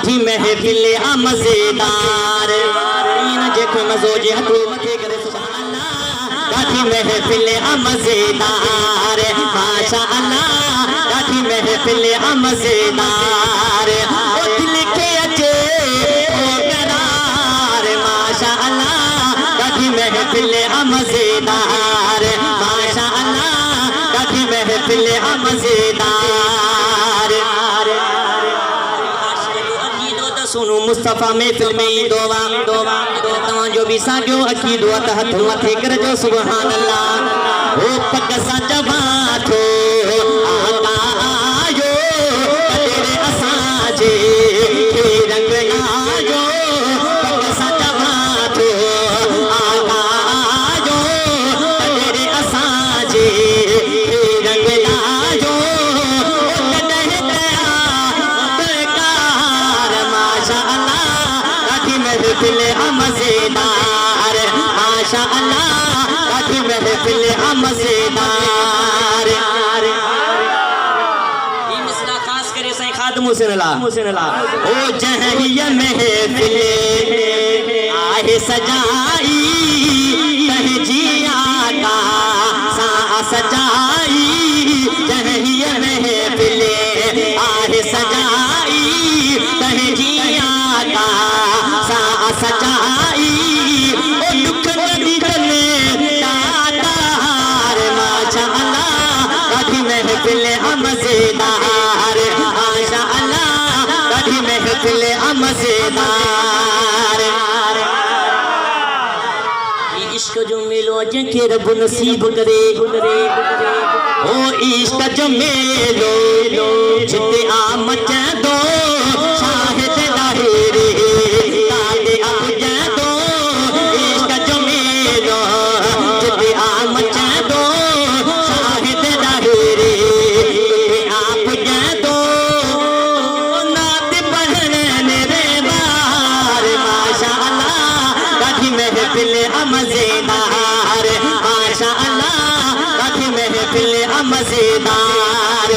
काठी महफिल मजेदार जेको मज़ो जे हथो मथे करे सुभान अल्लाह काठी महफिल मजेदार माशा अल्लाह काठी महफिल मजेदार ओ दिल के अचे ओ करार माशा अल्लाह काठी महफिल मजेदार माशा अल्लाह काठी महफिल मजेदार सुनो मुस्तफा महफिल में दोवा दोवा तवा जो भी सागो अकीदो त हथ मथे कर जो सुभान अल्लाह ओ पग सा जवा थो आका आयो तेरे असाजे के रंग आयो पग सा जवा थो आका आयो तेरे असाजे के रंग आयो महफिल मजेदार माशा अल्लाह काठी महफिल मजेदार ये मिसरा खास करे सही खादम हुसैन ओ जहरिया महफिल आहे सजाई तहजिया का सा सजाई जहरिया महफिल आहे सजाई तहजिया का सजाई ओ दुख नदी चले तार माशा अल्लाह काठी महफिल मजेदार माशा अल्लाह काठी महफिल मजेदार ये इश्क जो मिलो जंके रब नसीब करे ओ इश्क जो मिलो जिते आ मचा दो शाहिद लाहिरी महफिल मजेदार माशा अल्लाह काठी महफिल मजेदार